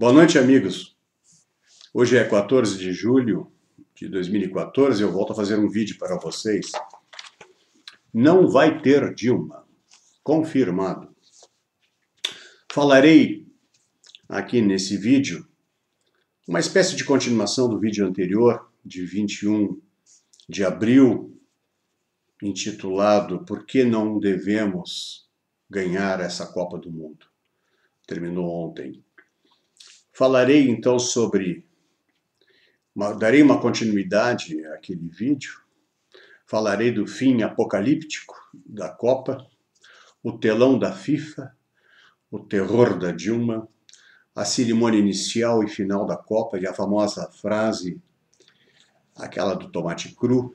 Boa noite, amigos. Hoje é 14 de julho de 2014 e eu volto a fazer um vídeo para vocês. Não vai ter Dilma. Confirmado. Falarei aqui nesse vídeo uma espécie de continuação do vídeo anterior, de 21 de abril, intitulado Por que não devemos ganhar essa Copa do Mundo? Terminou ontem. Falarei então darei uma continuidade àquele vídeo, falarei do fim apocalíptico da Copa, o telão da FIFA, o terror da Dilma, a cerimônia inicial e final da Copa e a famosa frase, aquela do tomate cru,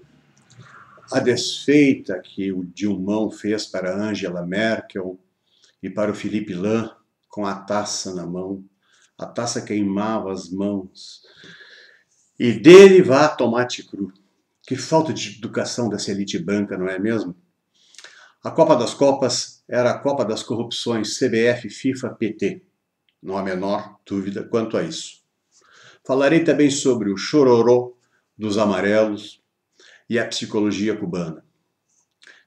a desfeita que o Dilmão fez para a Angela Merkel e para o Philippe Lahm com a taça na mão. A taça queimava as mãos. E dele vá tomate cru. Que falta de educação dessa elite branca, não é mesmo? A Copa das Copas era a Copa das corrupções CBF, FIFA, PT. Não há a menor dúvida quanto a isso. Falarei também sobre o chororô dos amarelos e a psicologia cubana.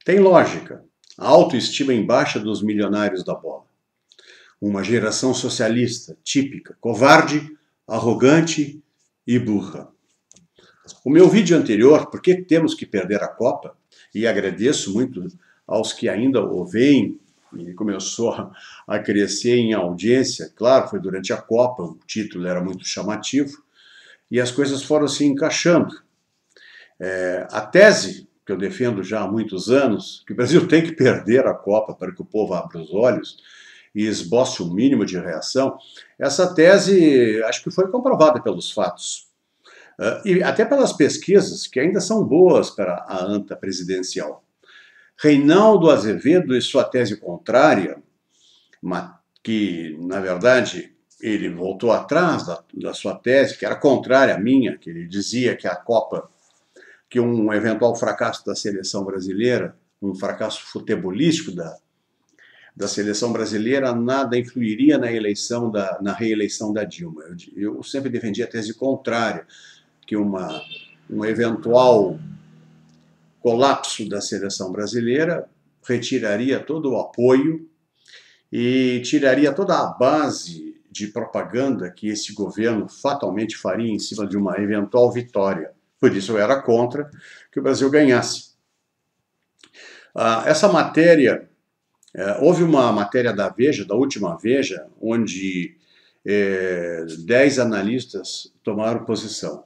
Tem lógica. A autoestima em baixa dos milionários da bola. Uma geração socialista, típica, covarde, arrogante e burra. O meu vídeo anterior, Por que temos que perder a Copa? E agradeço muito aos que ainda o veem, e começou a crescer em audiência. Claro, foi durante a Copa, o título era muito chamativo, e as coisas foram se encaixando. A tese que eu defendo já há muitos anos, que o Brasil tem que perder a Copa para que o povo abra os olhos e esboce o mínimo de reação, essa tese acho que foi comprovada pelos fatos. E até pelas pesquisas, que ainda são boas para a anta presidencial. Reinaldo Azevedo e sua tese contrária, que, na verdade, ele voltou atrás da sua tese, que era contrária à minha, que ele dizia que a Copa, que um eventual fracasso da seleção brasileira, um fracasso futebolístico da seleção brasileira, nada influiria na reeleição da Dilma. Eu sempre defendi a tese contrária, que um eventual colapso da seleção brasileira retiraria todo o apoio e tiraria toda a base de propaganda que esse governo fatalmente faria em cima de uma eventual vitória. Por isso eu era contra que o Brasil ganhasse. Essa matéria, houve uma matéria da Veja, da última Veja, onde 10 analistas tomaram posição.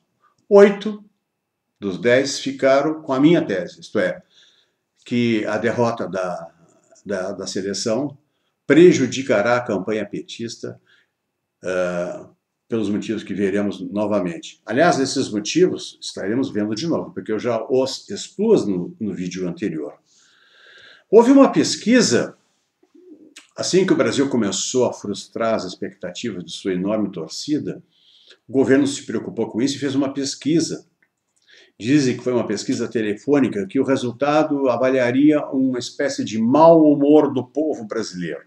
8 dos 10 ficaram com a minha tese, isto é, que a derrota da seleção prejudicará a campanha petista pelos motivos que veremos novamente. Aliás, esses motivos estaremos vendo de novo, porque eu já os expus no vídeo anterior. Houve uma pesquisa, assim que o Brasil começou a frustrar as expectativas de sua enorme torcida, o governo se preocupou com isso e fez uma pesquisa. Dizem que foi uma pesquisa telefônica, que o resultado avaliaria uma espécie de mau humor do povo brasileiro.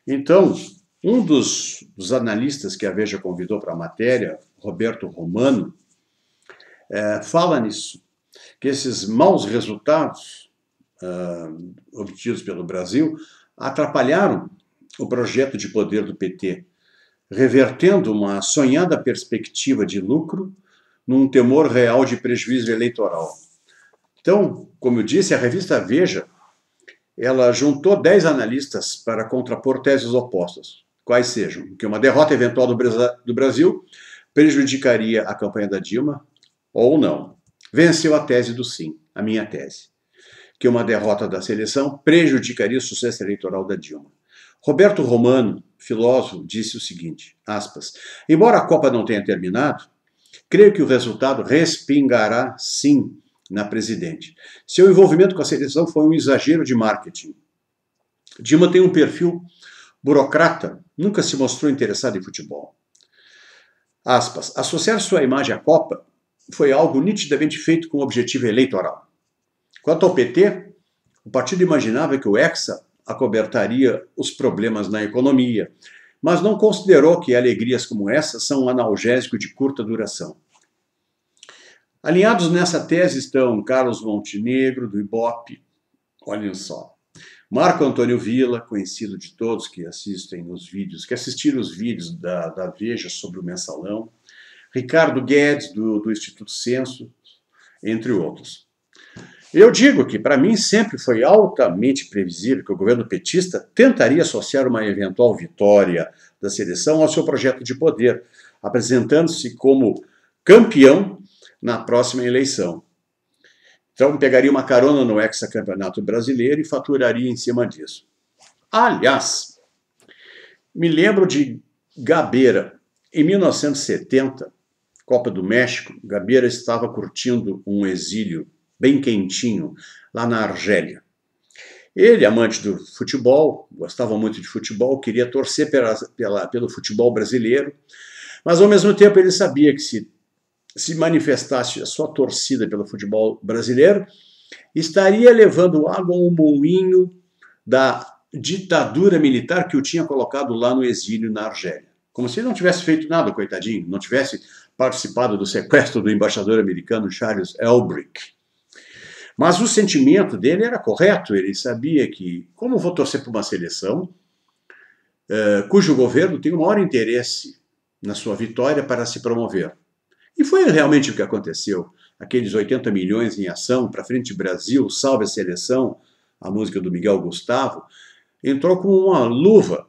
Então, um dos analistas que a Veja convidou para a matéria, Roberto Romano, fala nisso, que esses maus resultados obtidos pelo Brasil atrapalharam o projeto de poder do PT, revertendo uma sonhada perspectiva de lucro num temor real de prejuízo eleitoral. Então, como eu disse, a revista Veja, ela juntou 10 analistas para contrapor teses opostas, quais sejam que uma derrota eventual do Brasil prejudicaria a campanha da Dilma, ou não. Venceu a tese do sim, a minha tese, que uma derrota da seleção prejudicaria o sucesso eleitoral da Dilma. Roberto Romano, filósofo, disse o seguinte, aspas, embora a Copa não tenha terminado, creio que o resultado respingará, sim, na presidente. Seu envolvimento com a seleção foi um exagero de marketing. Dilma tem um perfil burocrata, nunca se mostrou interessado em futebol. Aspas, associar sua imagem à Copa foi algo nitidamente feito com objetivo eleitoral. Quanto ao PT, o partido imaginava que o Hexa acobertaria os problemas na economia, mas não considerou que alegrias como essa são um analgésico de curta duração. Alinhados nessa tese estão Carlos Montenegro, do Ibope, olhem só, Marco Antônio Villa, conhecido de todos que assistem os vídeos, que assistiram os vídeos da Veja sobre o Mensalão, Ricardo Guedes, do Instituto Censo, entre outros. Eu digo que, para mim, sempre foi altamente previsível que o governo petista tentaria associar uma eventual vitória da seleção ao seu projeto de poder, apresentando-se como campeão na próxima eleição. Então, pegaria uma carona no hexacampeonato brasileiro e faturaria em cima disso. Aliás, me lembro de Gabeira. Em 1970, Copa do México, Gabeira estava curtindo um exílio bem quentinho lá na Argélia. Ele, amante do futebol, gostava muito de futebol, queria torcer pelo futebol brasileiro, mas ao mesmo tempo ele sabia que se manifestasse a sua torcida pelo futebol brasileiro, estaria levando água ao moinho da ditadura militar que o tinha colocado lá no exílio na Argélia. Como se ele não tivesse feito nada, coitadinho, não tivesse participado do sequestro do embaixador americano Charles Elbrick. Mas o sentimento dele era correto, ele sabia que, como vou torcer por uma seleção cujo governo tem o maior interesse na sua vitória para se promover. E foi realmente o que aconteceu. Aqueles 80 milhões em ação para frente Brasil, salve a seleção, a música do Miguel Gustavo, entrou como uma luva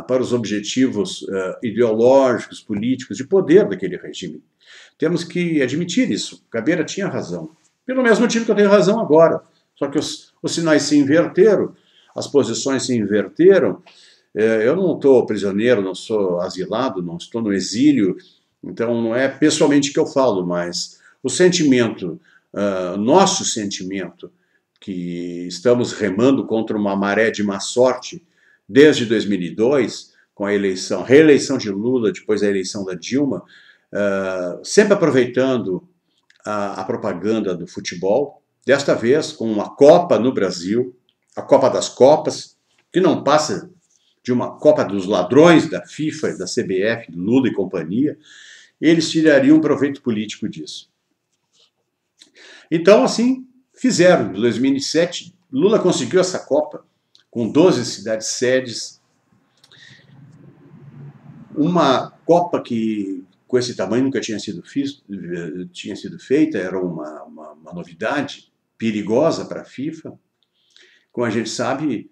para os objetivos ideológicos, políticos, de poder daquele regime. Temos que admitir isso. Gabeira tinha razão. Pelo mesmo motivo que eu tenho razão agora. Só que os sinais se inverteram, as posições se inverteram. Eu não estou prisioneiro, não sou asilado, não estou no exílio. Então não é pessoalmente que eu falo, mas o sentimento, nosso sentimento, que estamos remando contra uma maré de má sorte desde 2002, com a reeleição de Lula, depois a eleição da Dilma, sempre aproveitando a propaganda do futebol, desta vez com uma Copa no Brasil, a Copa das Copas, que não passa de uma Copa dos ladrões da FIFA, da CBF, Lula e companhia, eles tirariam proveito político disso. Então, assim, fizeram. Em 2007, Lula conseguiu essa Copa, com 12 cidades sedes, uma Copa que, com esse tamanho, nunca tinha sido feita, era uma novidade perigosa para a FIFA. Como a gente sabe,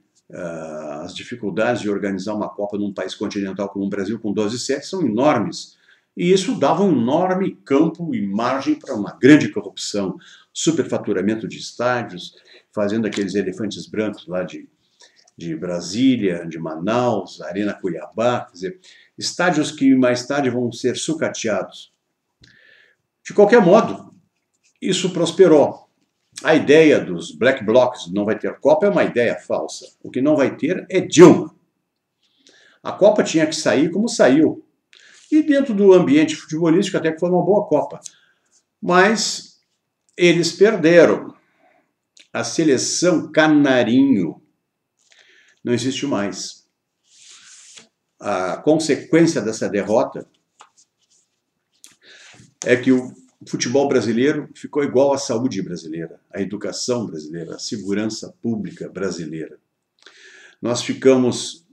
as dificuldades de organizar uma Copa num país continental como o Brasil, com 12 sedes, são enormes. E isso dava um enorme campo e margem para uma grande corrupção, superfaturamento de estádios, fazendo aqueles elefantes brancos lá de Brasília, de Manaus, Arena Cuiabá, quer dizer, estádios que mais tarde vão ser sucateados. De qualquer modo, isso prosperou. A ideia dos Black Blocs não vai ter Copa é uma ideia falsa. O que não vai ter é Dilma. A Copa tinha que sair como saiu. E dentro do ambiente futebolístico até que foi uma boa Copa. Mas eles perderam. A seleção canarinho não existe mais. A consequência dessa derrota é que o futebol brasileiro ficou igual à saúde brasileira, à educação brasileira, à segurança pública brasileira. Nós ficamos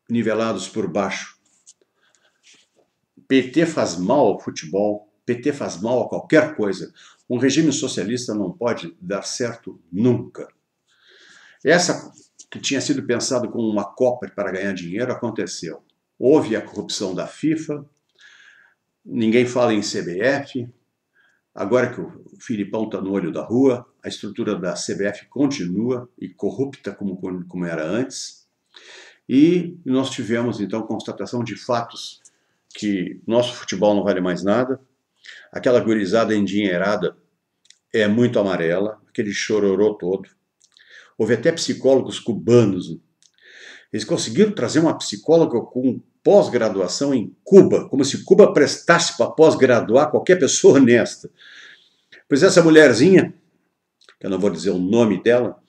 nivelados por baixo. PT faz mal ao futebol, PT faz mal a qualquer coisa. Um regime socialista não pode dar certo nunca. Essa que tinha sido pensado como uma Copa para ganhar dinheiro aconteceu. Houve a corrupção da FIFA, ninguém fala em CBF. Agora que o Filipão está no olho da rua, a estrutura da CBF continua e corrupta como era antes. E nós tivemos, então, constatação de fatos que nosso futebol não vale mais nada, aquela gurizada endinheirada é muito amarela, aquele chororô todo. Houve até psicólogos cubanos. Eles conseguiram trazer uma psicóloga com pós-graduação em Cuba, como se Cuba prestasse para pós-graduar qualquer pessoa honesta. Pois essa mulherzinha, que eu não vou dizer o nome dela,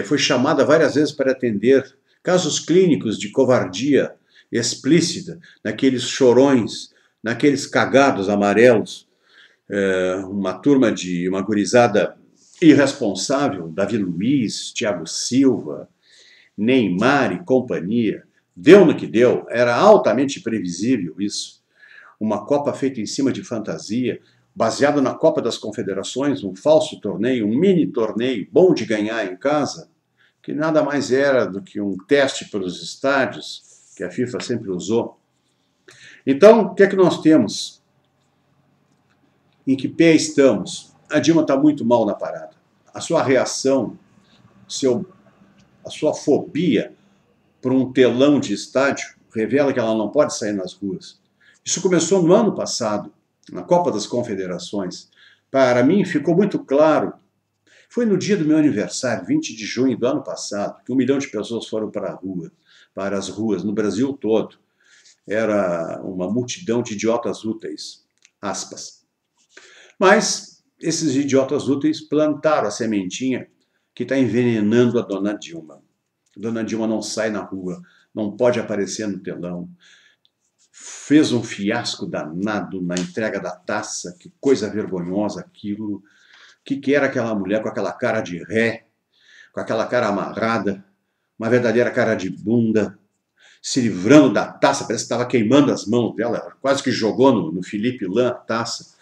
foi chamada várias vezes para atender casos clínicos de covardia explícita, naqueles chorões, naqueles cagados amarelos, uma turma de uma gurizada irresponsável, Davi Luiz, Thiago Silva, Neymar e companhia. Deu no que deu, era altamente previsível isso. Uma Copa feita em cima de fantasia, baseada na Copa das Confederações, um falso torneio, um mini torneio, bom de ganhar em casa, que nada mais era do que um teste para os estádios, que a FIFA sempre usou. Então, o que é que nós temos? Em que pé estamos? A Dilma está muito mal na parada. A sua reação, a sua fobia por um telão de estádio revela que ela não pode sair nas ruas. Isso começou no ano passado, na Copa das Confederações. Para mim ficou muito claro. Foi no dia do meu aniversário, 20 de junho do ano passado, que 1 milhão de pessoas foram para as ruas, no Brasil todo. Era uma multidão de idiotas úteis, aspas. Mas esses idiotas úteis plantaram a sementinha que está envenenando a dona Dilma. A dona Dilma não sai na rua, não pode aparecer no telão. Fez um fiasco danado na entrega da taça, que coisa vergonhosa aquilo. O que era aquela mulher com aquela cara de ré, com aquela cara amarrada, uma verdadeira cara de bunda, se livrando da taça, parece que estava queimando as mãos dela, quase que jogou no Felipe Lã a taça.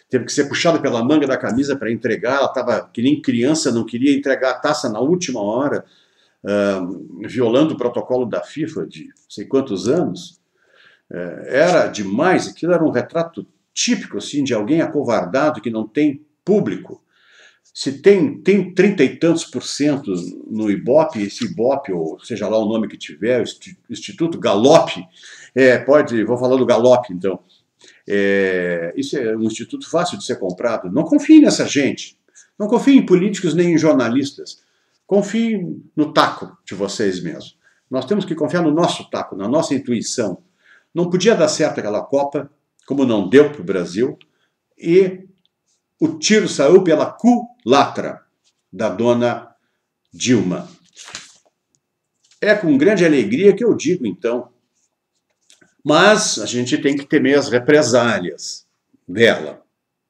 Teve que ser puxada pela manga da camisa para entregar, ela estava que nem criança, não queria entregar a taça na última hora, violando o protocolo da FIFA de não sei quantos anos. Era demais, aquilo era um retrato típico assim, de alguém acovardado que não tem público. Se tem 30 e tantos por cento no Ibope, esse Ibope, ou seja lá o nome que tiver, o Instituto Gallup, vou falar do Gallup então, isso é um instituto fácil de ser comprado. Não confie nessa gente, não confie em políticos nem em jornalistas, confie no taco de vocês mesmos. Nós temos que confiar no nosso taco, na nossa intuição. Não podia dar certo aquela Copa, como não deu para o Brasil, e o tiro saiu pela culatra da dona Dilma. É com grande alegria que eu digo, então, mas a gente tem que temer as represálias dela.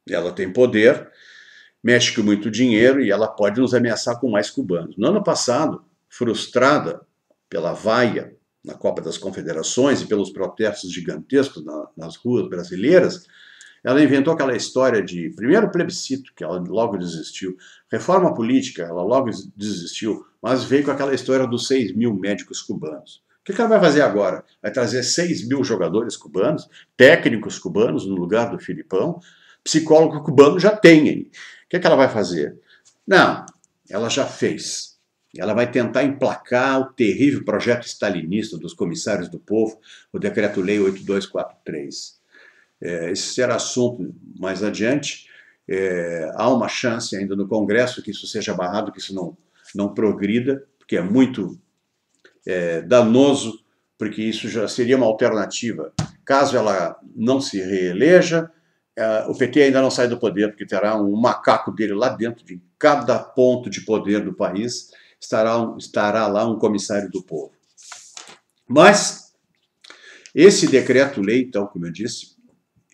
Ela tem poder, mexe com muito dinheiro e ela pode nos ameaçar com mais cubanos. No ano passado, frustrada pela vaia na Copa das Confederações e pelos protestos gigantescos nas ruas brasileiras, ela inventou aquela história de, primeiro plebiscito, que ela logo desistiu, reforma política, ela logo desistiu, mas veio com aquela história dos 6 mil médicos cubanos. O que ela vai fazer agora? Vai trazer 6 mil jogadores cubanos, técnicos cubanos no lugar do Filipão, psicólogo cubano já tem aí. O que ela vai fazer? Não, ela já fez. Ela vai tentar emplacar o terrível projeto stalinista dos comissários do povo, o Decreto-Lei 8243. Esse será assunto mais adiante. Há uma chance ainda no Congresso que isso seja barrado, que isso não progrida, porque é muito danoso, porque isso já seria uma alternativa. Caso ela não se reeleja, o PT ainda não sai do poder, porque terá um macaco dele lá dentro, de cada ponto de poder do país, estará lá um comissário do povo. Mas esse decreto-lei, então, como eu disse,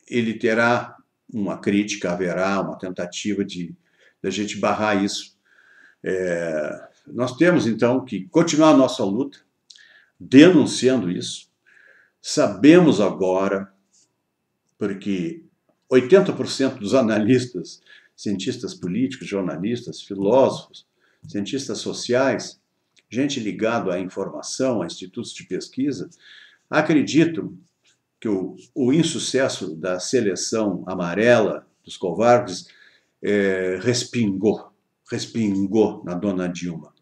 ele terá uma crítica, haverá uma tentativa de a gente barrar isso. Nós temos, então, que continuar a nossa luta, denunciando isso. Sabemos agora, porque 80% dos analistas, cientistas políticos, jornalistas, filósofos, cientistas sociais, gente ligada à informação, a institutos de pesquisa, acreditam que o insucesso da seleção amarela dos covardes respingou na dona Dilma.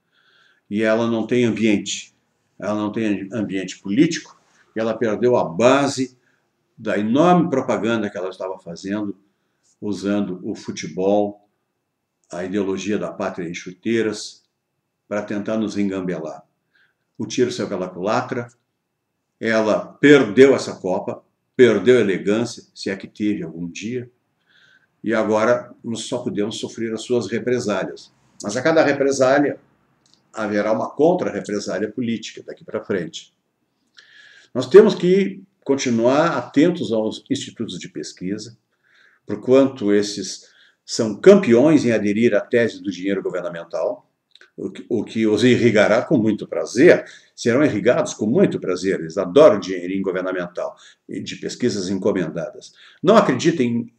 E ela não tem ambiente político, e ela perdeu a base da enorme propaganda que ela estava fazendo, usando o futebol, a ideologia da pátria em chuteiras, para tentar nos engambelar. O tiro saiu pela culatra, ela perdeu essa Copa, perdeu a elegância, se é que teve algum dia, e agora nós só podemos sofrer as suas represálias. Mas a cada represália, haverá uma contra-represália política daqui para frente. Nós temos que continuar atentos aos institutos de pesquisa, porquanto esses são campeões em aderir à tese do dinheiro governamental, o que os irrigará com muito prazer, serão irrigados com muito prazer, eles adoram dinheirinho governamental e de pesquisas encomendadas. Não acreditem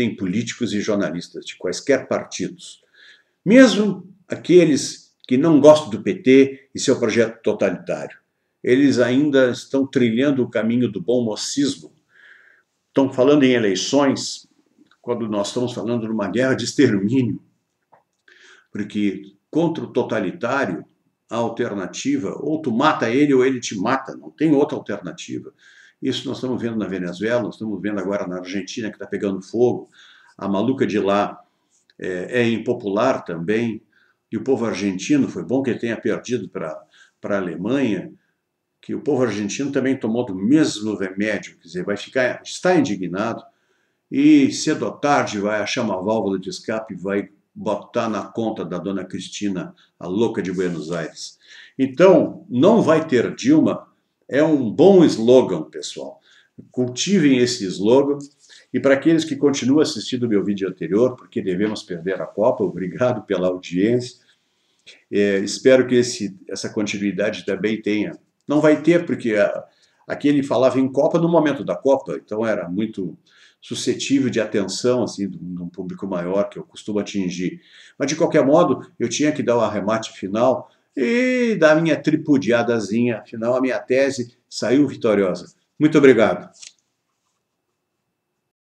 em políticos e jornalistas de quaisquer partidos, mesmo aqueles que não gostam do PT e seu projeto totalitário. Eles ainda estão trilhando o caminho do bom mocismo, estão falando em eleições, quando nós estamos falando de uma guerra de extermínio, porque contra o totalitário, a alternativa, ou tu mata ele ou ele te mata, não tem outra alternativa. Isso nós estamos vendo na Venezuela, nós estamos vendo agora na Argentina, que está pegando fogo, a maluca de lá é impopular também, e o povo argentino, foi bom que ele tenha perdido para a Alemanha, que o povo argentino também tomou do mesmo remédio, quer dizer, está indignado, e cedo ou tarde vai achar uma válvula de escape e vai botar na conta da dona Cristina, a louca de Buenos Aires. Então, não vai ter Dilma, é um bom slogan, pessoal. Cultivem esse slogan. E para aqueles que continuam assistindo o meu vídeo anterior, porque devemos perder a Copa, obrigado pela audiência. Espero que essa continuidade também tenha. Não vai ter, porque aqui ele falava em Copa no momento da Copa, então era muito suscetível de atenção assim, de um público maior que eu costumo atingir. Mas, de qualquer modo, eu tinha que dar o arremate final e dar a minha tripudiadazinha. Afinal, a minha tese saiu vitoriosa. Muito obrigado.